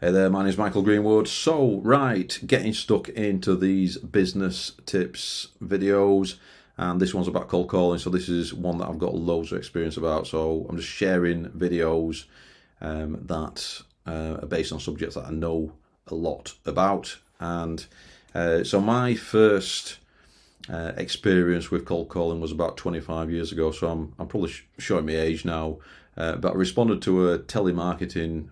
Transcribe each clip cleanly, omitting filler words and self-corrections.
Hey there, my name is Michael Greenwood. So, right, getting stuck into these business tips videos, and this one's about cold calling. So, this is one that I've got loads of experience about. So, I'm just sharing videos that are based on subjects that I know a lot about. And so, my first experience with cold calling was about 25 years ago. So, I'm probably showing my age now, but I responded to a telemarketing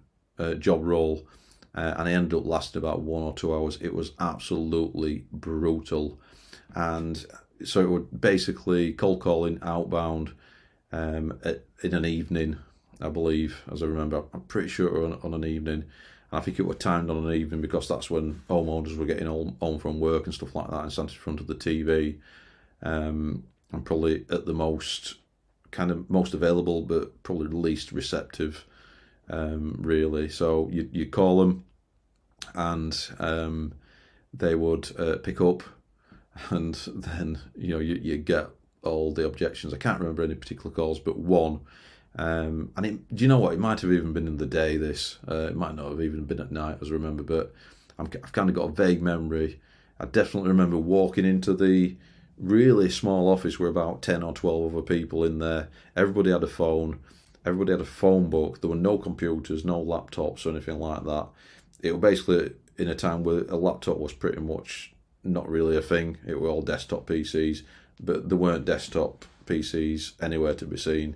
job role, and I ended up lasting about 1 or 2 hours. It was absolutely brutal, and so it would basically cold calling outbound in an evening, I believe, as I remember. I'm pretty sure on an evening. And I think it was timed on an evening because that's when homeowners were getting home from work and stuff like that and sat in front of the TV. And probably at the most available, but probably the least receptive, really. So you call them, and they would pick up, and then you get all the objections. I can't remember any particular calls, but one. Do you know what? It might have even been in the day. It might not have even been at night, as I remember. But I've kind of got a vague memory. I definitely remember walking into the really small office with about 10 or 12 other people in there. Everybody had a phone. Everybody had a phone book. There were no computers, no laptops or anything like that. It was basically in a time where a laptop was pretty much not really a thing. It were all desktop PCs, but there weren't desktop PCs anywhere to be seen.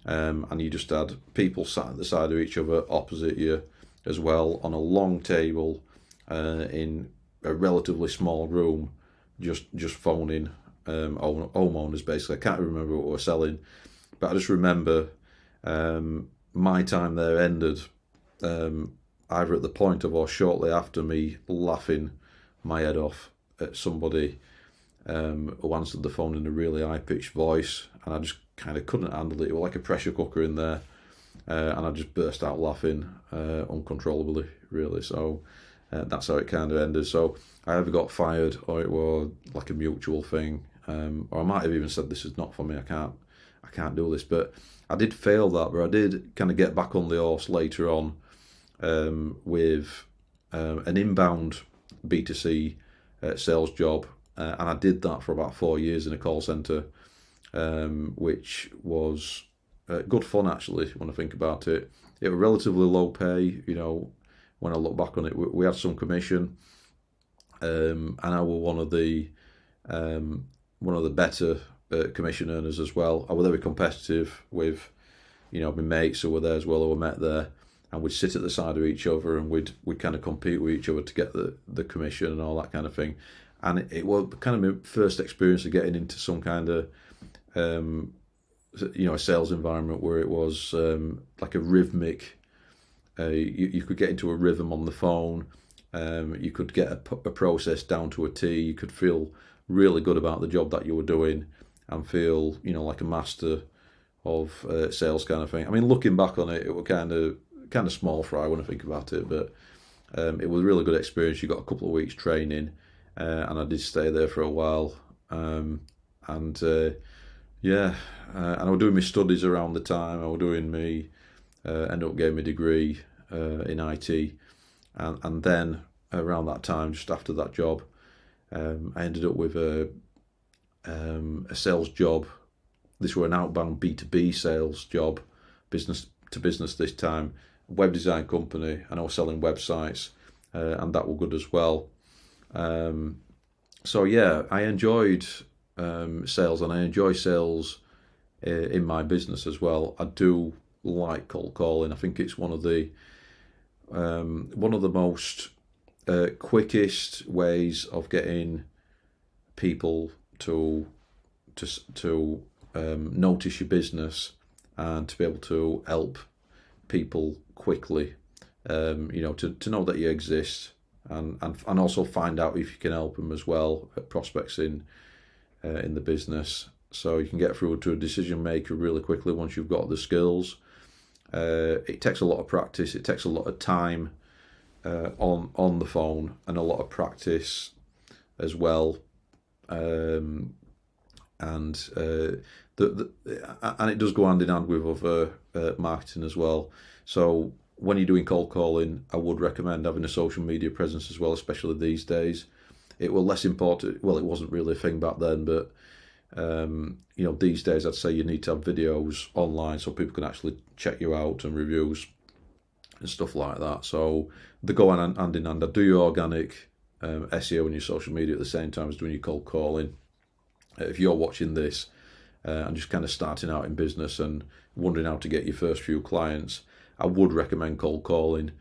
And you just had people sat at the side of each other opposite you as well on a long table in a relatively small room, just phoning homeowners basically. I can't remember what we were selling, but I just remember my time there ended either at the point of or shortly after me laughing my head off at somebody who answered the phone in a really high pitched voice, and I just kind of couldn't handle it. It was like a pressure cooker in there, and I just burst out laughing uncontrollably, really. So that's how it kind of ended. So I either got fired or it was like a mutual thing, or I might have even said, "This is not for me. I can't do this." But I did fail that, but I did kind of get back on the horse later on with an inbound B2C sales job, and I did that for about 4 years in a call centre, which was good fun actually when I think about it. It was relatively low pay, when I look back on it. We had some commission, and I was one of the better commission earners as well. I was very competitive with, my mates who were there as well, who I met there, and we'd sit at the side of each other and we'd kind of compete with each other to get the commission and all that kind of thing. And it was kind of my first experience of getting into some kind of a sales environment where it was like a rhythmic. You could get into a rhythm on the phone. You could get a process down to a T. You could feel really good about the job that you were doing and feel like a master of sales kind of thing. I mean, looking back on it, it was kind of small fry when I think about it, but it was a really good experience. You got a couple of weeks training, and I did stay there for a while. And I was doing my studies around the time. I was doing me, ended up getting my degree in IT, and then around that time, just after that job, I ended up with a sales job. This was an outbound B2B sales job, business to business this time, web design company, and I was selling websites, and that was good as well. So yeah, I enjoyed sales, and I enjoy sales in my business as well. I do like cold calling. I think it's one of the most quickest ways of getting people to notice your business and to be able to help people quickly. To know that you exist, and also find out if you can help them as well, prospects in the business, so you can get through to a decision maker really quickly once you've got the skills. It takes a lot of practice. It takes a lot of time on the phone, and a lot of practice as well. And it does go hand in hand with other marketing as well. So when you're doing cold calling, I would recommend having a social media presence as well, especially these days. It was less important. Well, it wasn't really a thing back then, but these days I'd say you need to have videos online so people can actually check you out and reviews and stuff like that. So they go hand in hand. I do your organic SEO and your social media at the same time as doing your cold calling. If you're watching this and just kind of starting out in business and wondering how to get your first few clients, I would recommend cold calling,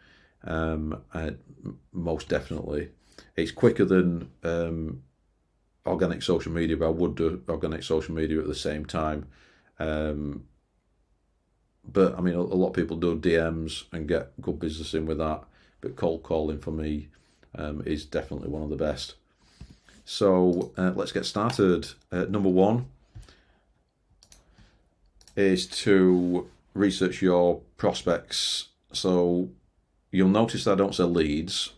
most definitely. It's quicker than organic social media, but I would do organic social media at the same time. But I mean, a lot of people do DMs and get good business in with that, but cold calling for me is definitely one of the best. So let's get started. Number one is to research your prospects. So you'll notice that I don't say leads.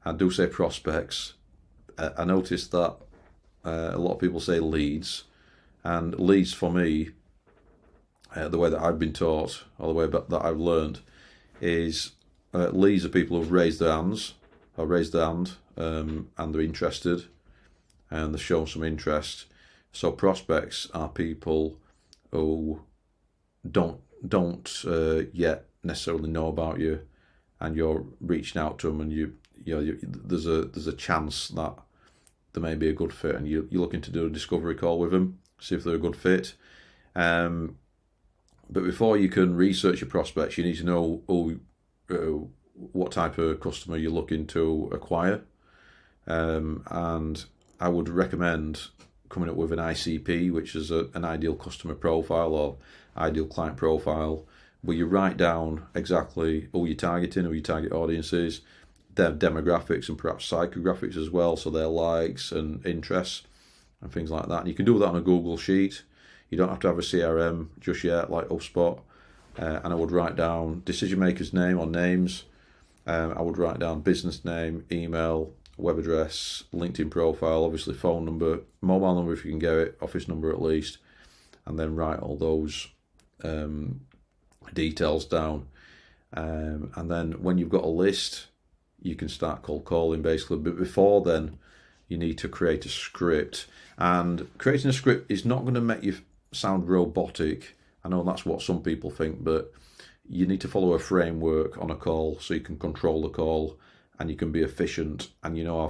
I do say prospects. I noticed that a lot of people say leads, and leads for me, the way that I've been taught, or the way that I've learned, is leads are people who've raised their hand, and they're interested, and they've shown some interest. So prospects are people who don't yet necessarily know about you, and you're reaching out to them, and there's a chance that they may be a good fit, and you're looking to do a discovery call with them, see if they're a good fit. But before you can research your prospects, you need to know what type of customer you're looking to acquire. And I would recommend coming up with an ICP, which is an ideal customer profile or ideal client profile, where you write down exactly who you're targeting, who your target audience is, their demographics and perhaps psychographics as well, so their likes and interests and things like that. And you can do that on a Google Sheet. You don't have to have a CRM just yet, like HubSpot. And I would write down decision maker's name or names. I would write down business name, email, web address, LinkedIn profile, obviously phone number, mobile number if you can get it, office number at least, and then write all those details down. And then when you've got a list, you can start cold calling basically. But before then, you need to create a script. And creating a script is not going to make you sound robotic. I know that's what some people think, but you need to follow a framework on a call so you can control the call and you can be efficient and you know how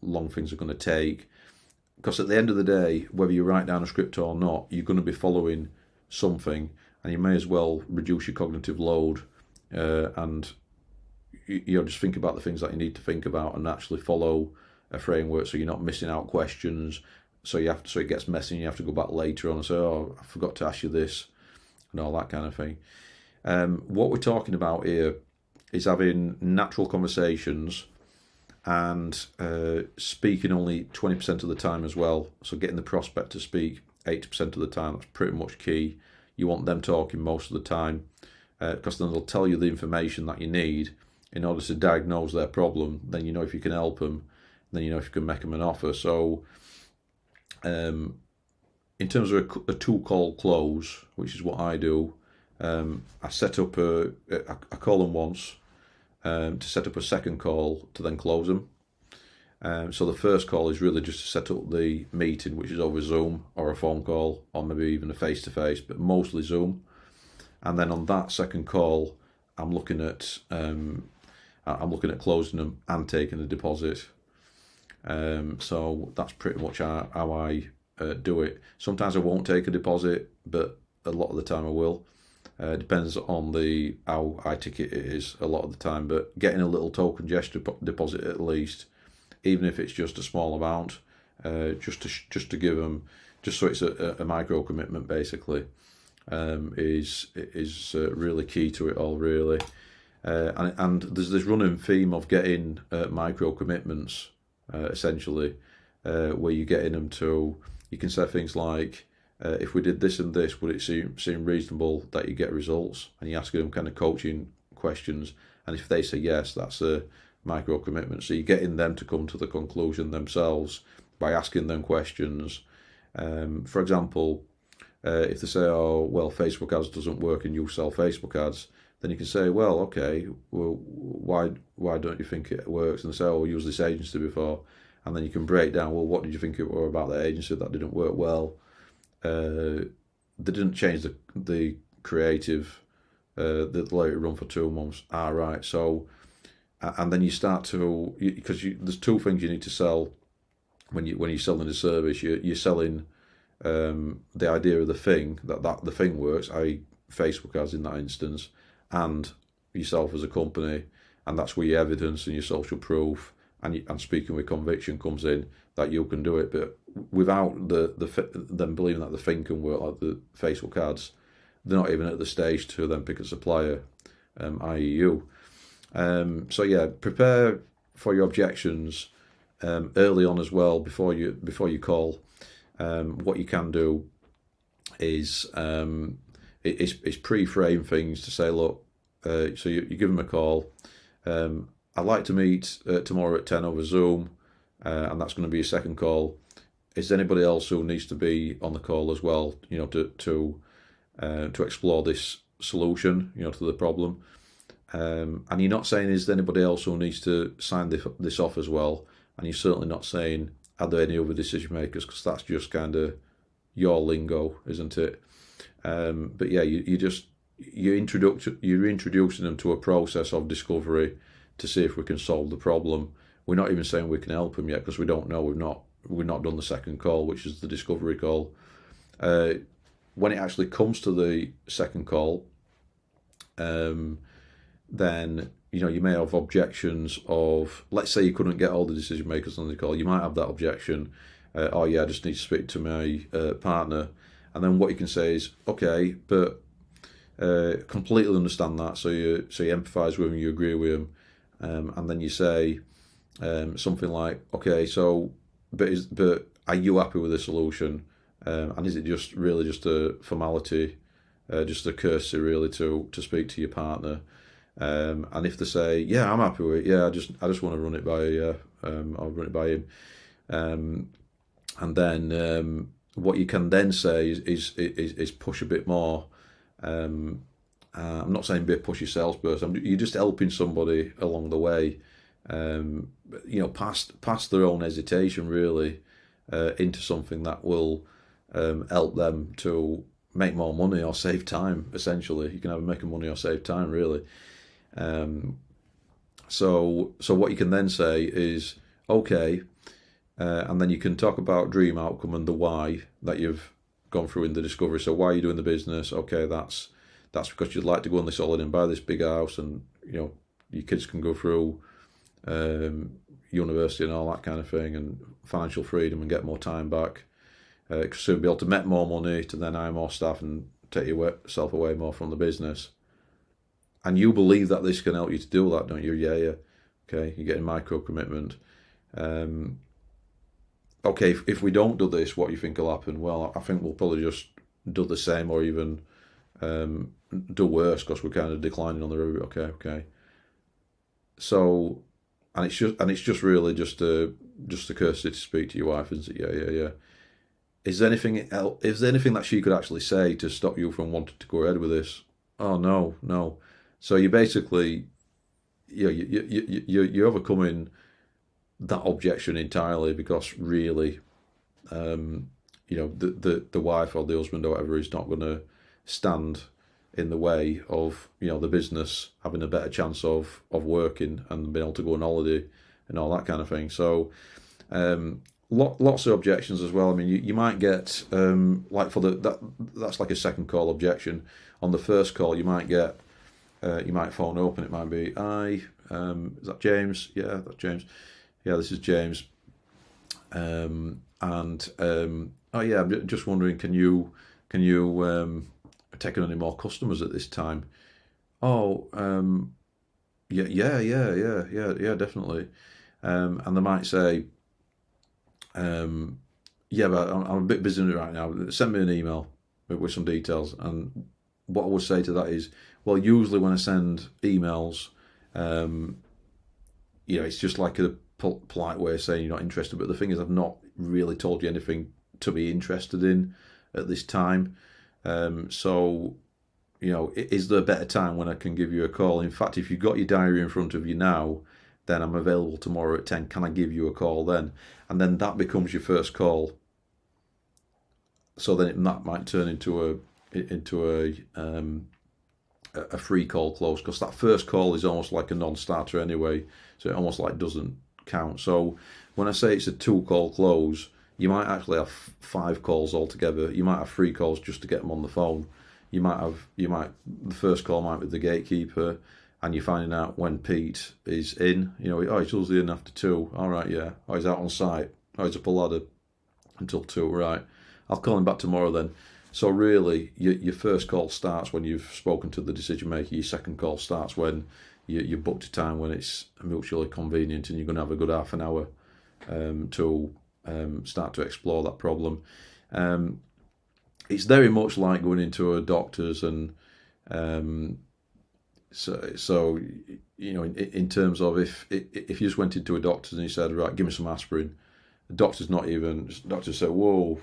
long things are going to take. Because at the end of the day, whether you write down a script or not, you're going to be following something, and you may as well reduce your cognitive load and just think about the things that you need to think about and actually follow a framework so you're not missing out questions. So it gets messy and you have to go back later on and say, oh, I forgot to ask you this, and all that kind of thing. What we're talking about here is having natural conversations and speaking only 20% of the time as well. So getting the prospect to speak 80% of the time, that's pretty much key. You want them talking most of the time because then they'll tell you the information that you need in order to diagnose their problem. Then you know if you can help them, then you know if you can make them an offer. So in terms of a two-call close, which is what I do, I set up I call them once to set up a second call to then close them. So the first call is really just to set up the meeting, which is over Zoom or a phone call or maybe even a face-to-face, but mostly Zoom. And then on that second call, I'm looking at closing them and taking a deposit. So that's pretty much how I do it. Sometimes I won't take a deposit, but a lot of the time I will. Depends on how high ticket it is a lot of the time, but getting a little token gesture deposit at least, even if it's just a small amount, just to give them, just so it's a micro commitment basically, is really key to it all really. And there's this running theme of getting micro commitments essentially, where you're getting them to, you can say things like, if we did this and this, would it seem reasonable that you get results? And you ask them kind of coaching questions, and if they say yes, that's a micro commitment. So you're getting them to come to the conclusion themselves by asking them questions. For example, if they say, oh, well, Facebook ads doesn't work and you sell Facebook ads, then you can say, well, okay, well, why don't you think it works? And they say, oh, we used this agency before, and then you can break down, well, what did you think it were about that agency that didn't work well? They didn't change the creative. They let it run for 2 months. Right. So, and then you start to, because there's two things you need to sell when you're selling a service. You're selling the idea of the thing that the thing works, i.e. Facebook ads in that instance, and yourself as a company, and that's where your evidence and your social proof and speaking with conviction comes in, that you can do it. But without them believing that the thing can work, like the Facebook ads, they're not even at the stage to then pick a supplier, i.e. you. So yeah, prepare for your objections early on as well, before you call. What you can do is pre-frame things to say, look, so you give them a call. I'd like to meet tomorrow at 10 over Zoom, and that's going to be a second call. Is there anybody else who needs to be on the call as well, to explore this solution, to the problem? And you're not saying, is there anybody else who needs to sign this off as well? And you're certainly not saying, are there any other decision makers? Because that's just kind of your lingo, isn't it? But yeah, you're introducing them to a process of discovery to see if we can solve the problem. We're not even saying we can help them yet, because we don't know. We've not done the second call, which is the discovery call. When it actually comes to the second call, then you may have objections of, let's say you couldn't get all the decision makers on the call. You might have that objection. Oh yeah, I just need to speak to my partner. And then what you can say is, okay, but completely understand that. So you empathise with them, you agree with them, and then you say something like, okay, so but are you happy with the solution? And is it just a formality, just a courtesy really to speak to your partner? And if they say, yeah, I'm happy with it, yeah, I just want to run it by I'll run it by him. And then what you can then say is push a bit more. I'm not saying be a pushy salesperson. You're just helping somebody along the way, past their own hesitation really, into something that will help them to make more money or save time. Essentially, you can either make money or save time really. So what you can then say is, okay, and then you can talk about dream outcome and the why that you've gone through in the discovery. So why are you doing the business? Okay, that's because you'd like to go on this holiday and buy this big house, and your kids can go through university and all that kind of thing, and financial freedom and get more time back. So you'll be able to make more money to then hire more staff and take yourself away more from the business. And you believe that this can help you to do that, don't you? Yeah. Okay, you're getting micro commitment. Okay, if we don't do this, what do you think will happen? Well, I think we'll probably just do the same, or even do worse, because we're kind of declining on the route. Okay. So, and it's just really just a courtesy to speak to your wife, isn't it? Yeah. Is there anything else? Is there anything that she could actually say to stop you from wanting to go ahead with this? Oh no. So you basically, you're overcoming that objection entirely, because really, the wife or the husband or whatever is not going to stand in the way of the business having a better chance of working and being able to go on holiday and all that kind of thing. So lots of objections as well. I mean, you might get like for that's like a second call objection. On the first call, you might get you might phone up and it might be, hi, is that James? Yeah, that's James. Yeah, this is James. Oh yeah, I'm just wondering, can you take on any more customers at this time? Oh, yeah, definitely. And they might say, yeah, but I'm a bit busy right now. Send me an email with some details. And what I would say to that is, well, usually when I send emails, it's just like a polite way of saying you're not interested. But the thing is, I've not really told you anything to be interested in at this time. So, is there a better time when I can give you a call? In fact, if you've got your diary in front of you now, then I'm available tomorrow at 10. Can I give you a call then? And then that becomes your first call. So then that might turn into a free call close, because that first call is almost like a non-starter anyway, so it almost like doesn't count. So when I say it's a 2-call close, you might actually have 5 calls altogether. You might have 3 calls just to get them on the phone. The first call might be the gatekeeper, and you're finding out when Pete is in. He's usually in after 2. All right, yeah. Oh, he's out on site. Oh, he's up a ladder until 2. Right. I'll call him back tomorrow then. So really, your first call starts when you've spoken to the decision maker. Your second call starts when you booked a time when it's mutually convenient, and you're going to have a good half an hour to start to explore that problem. It's very much like going into a doctor's, and so in terms of if you just went into a doctor's and you said, right, give me some aspirin, the doctor said, whoa,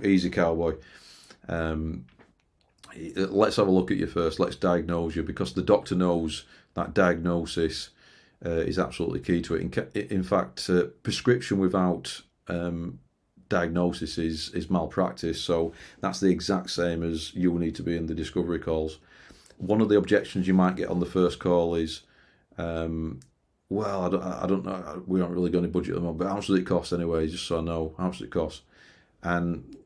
easy cowboy. Let's have a look at you first. Let's diagnose you, because the doctor knows that diagnosis is absolutely key to it. In fact, prescription without diagnosis is malpractice. So that's the exact same as you will need to be in the discovery calls. One of the objections you might get on the first call is, well, I don't know, we aren't really going to budget them on, but how much does it cost anyway? Just so I know, how much does it cost? And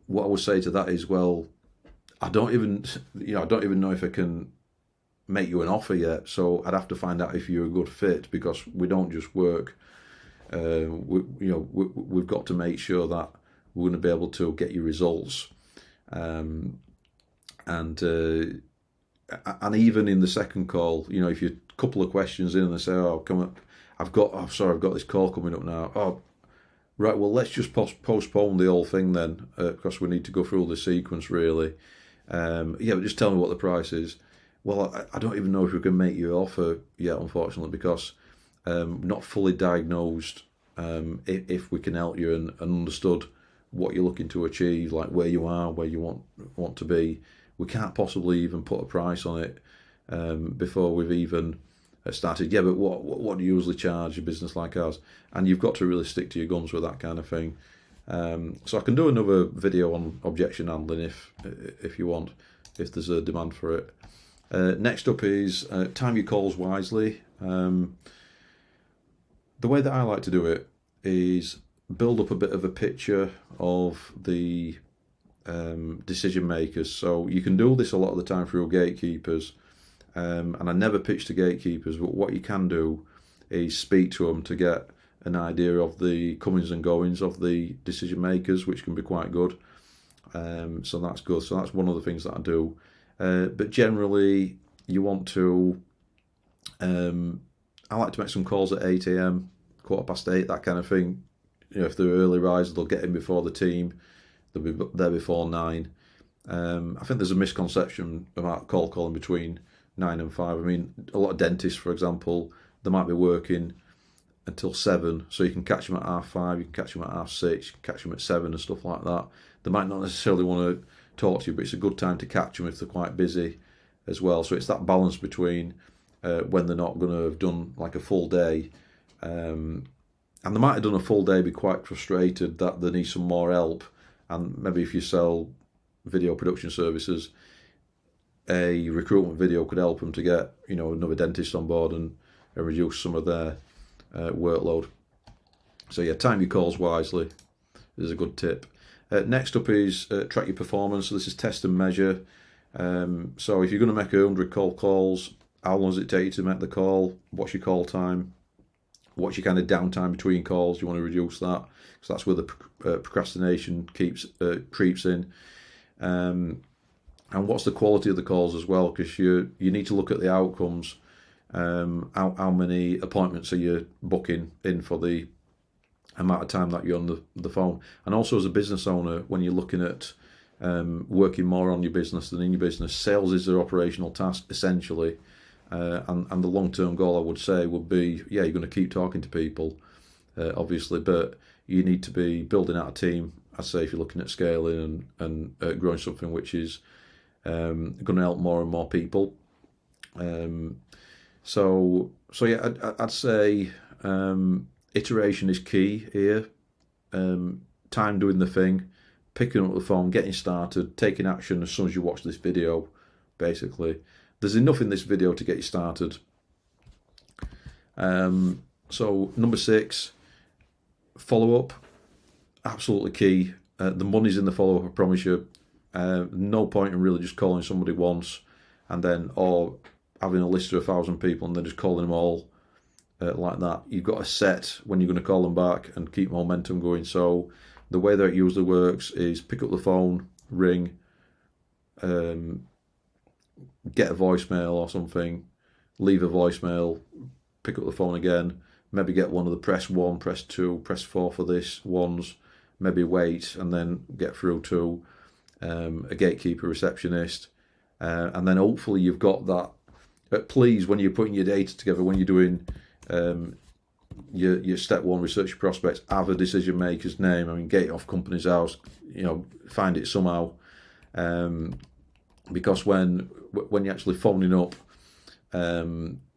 what I would say to that is, well, I don't even know if I can make you an offer yet. So I'd have to find out if you're a good fit, because we don't just work. We've got to make sure that we're going to be able to get you results, and even in the second call, if you're a couple of questions in and they say, I've got this call coming up now. Oh, right, well, let's just postpone the whole thing then, because we need to go through all the sequence, really. But just tell me what the price is. Well, I don't even know if we can make you an offer yet, unfortunately, because not fully diagnosed if we can help you and understood what you're looking to achieve, like where you are, where you want to be. We can't possibly even put a price on it before we've even started. Yeah, but what do you usually charge a business like ours? And you've got to really stick to your guns with that kind of thing. So I can do another video on objection handling if you want, if there's a demand for it. Next up is time your calls wisely. The way that I like to do it is build up a bit of a picture of the decision makers. So you can do this a lot of the time through gatekeepers, and I never pitch to gatekeepers, but what you can do is speak to them to get an idea of the comings and goings of the decision makers, which can be quite good. So that's good. So that's one of the things that I do. But generally, you want to. I like to make some calls at 8 a.m, 8:15, that kind of thing. If they're early risers, they'll get in before the team. They'll be there before 9. I think there's a misconception about calling between 9 and 5. I mean, a lot of dentists, for example, they might be working until 7, so you can catch them at 5:30, you can catch them at 6:30, you can catch them at 7 and stuff like that. They might not necessarily want to talk to you, but it's a good time to catch them if they're quite busy as well. So it's that balance between when they're not going to have done like a full day, and they might have done a full day, be quite frustrated that they need some more help. And maybe if you sell video production services, a recruitment video could help them to get another dentist on board and reduce some of their workload. So yeah, time your calls wisely is a good tip. Next up is track your performance. So this is test and measure. So if you're going to make 100 cold calls, how long does it take you to make the call? What's your call time? What's your kind of downtime between calls? You want to reduce that, because that's where the procrastination creeps in. And what's the quality of the calls as well? Because you need to look at the outcomes. How many appointments are you booking in for the amount of time that you're on the phone? And also, as a business owner, when you're looking at working more on your business than in your business, sales is their operational task essentially. And the long-term goal, I would say, would be, you're going to keep talking to people, obviously, but you need to be building out a team. I'd say if you're looking at scaling and growing something which is Going to help more and more people. So yeah, I'd say iteration is key here. Time doing the thing, picking up the phone, getting started, taking action as soon as you watch this video. Basically, there's enough in this video to get you started. So number 6, follow up, absolutely key. The money's in the follow up, I promise you. No point in really just calling somebody once and then, or having a list of 1,000 people and then just calling them all like that. You've got to set when you're going to call them back and keep momentum going. So the way that it usually works is pick up the phone, ring, get a voicemail or something, leave a voicemail, pick up the phone again, maybe get one of the press 1, press 2, press 4 for this ones, maybe wait and then get through to a gatekeeper receptionist, and then hopefully you've got that. Please, when you're putting your data together, when you're doing your step 1 research your prospects, have a decision maker's name. I mean, get it off Companies House, find it somehow, because when you're actually phoning up,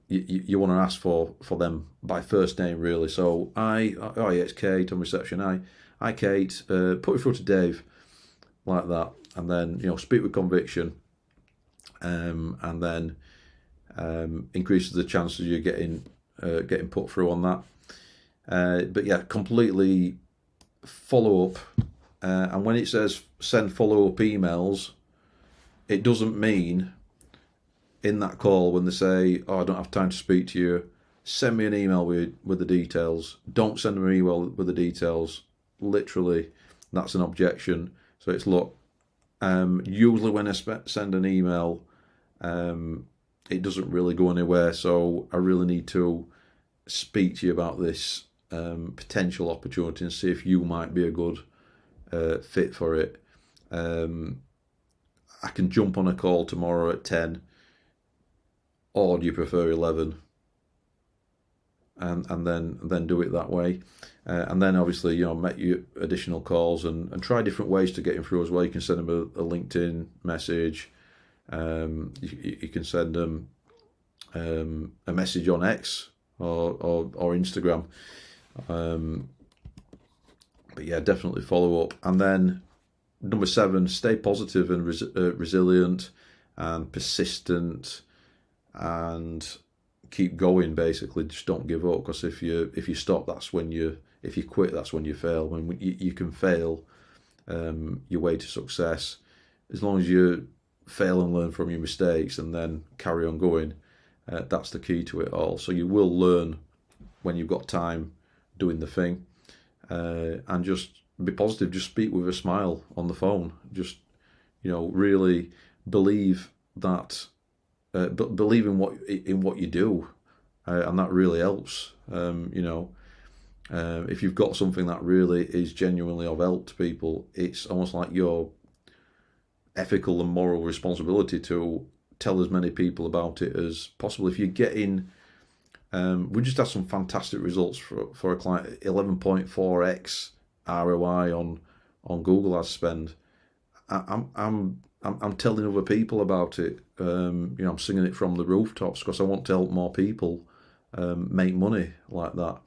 you want to ask for them by first name, really. So it's Kate on reception. Hi Kate, put it through to Dave, like that, and then speak with conviction, and then increases the chances you're getting put through on that. But yeah, completely follow up, and when it says send follow up emails, it doesn't mean in that call when they say, I don't have time to speak to you, send me an email with the details. Don't send them an email with the details. Literally, that's an objection. So it's, look, usually when I send an email, it doesn't really go anywhere, so I really need to speak to you about this potential opportunity and see if you might be a good fit for it. I can jump on a call tomorrow at 10, or do you prefer 11? And then do it that way. And then obviously, make you additional calls and try different ways to get him through as well. You can send him a LinkedIn message. You can send them a message on X or Instagram. But yeah, definitely follow up. And then number 7, stay positive and resilient and persistent, and keep going. Basically, just don't give up, because if you stop, if you quit, that's when you fail. When you can fail your way to success, as long as you fail and learn from your mistakes and then carry on going. That's the key to it all. So you will learn when you've got time doing the thing, and just be positive. Just speak with a smile on the phone. Just really believe that, believe in what you do, and that really helps. If you've got something that really is genuinely of help to people, it's almost like your ethical and moral responsibility to tell as many people about it as possible. If you're getting, we just had some fantastic results for a client, 11.4x ROI on Google Ads spend. I'm telling other people about it. I'm singing it from the rooftops because I want to help more people make money like that.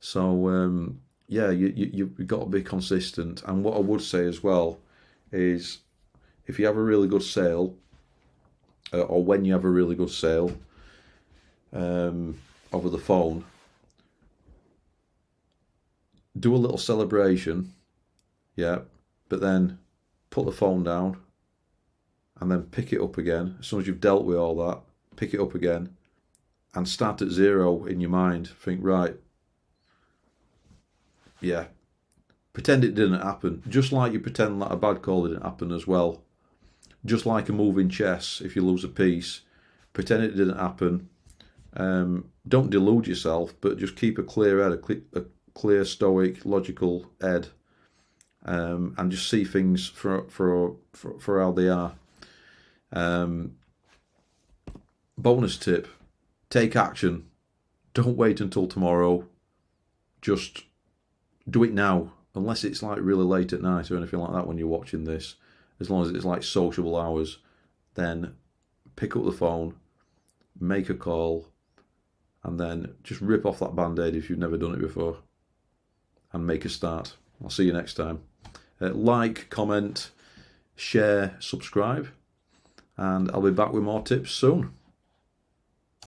So you've got to be consistent. And what I would say as well is, if you have a really good sale, or when you have a really good sale over the phone, do a little celebration, but then put the phone down and then pick it up again. As soon as you've dealt with all that, pick it up again and start at 0 in your mind. Think, right, pretend it didn't happen. Just like you pretend that a bad call didn't happen as well. Just like a move in chess, if you lose a piece, pretend it didn't happen. Don't delude yourself, but just keep a clear head, a clear, stoic, logical head, and just see things for how they are. Bonus tip: take action. Don't wait until tomorrow. Just do it now, unless it's like really late at night or anything like that when you're watching this. As long as it's like sociable hours, then pick up the phone, make a call, and then just rip off that band-aid if you've never done it before and make a start. I'll see you next time. Like, comment, share, subscribe, and I'll be back with more tips soon.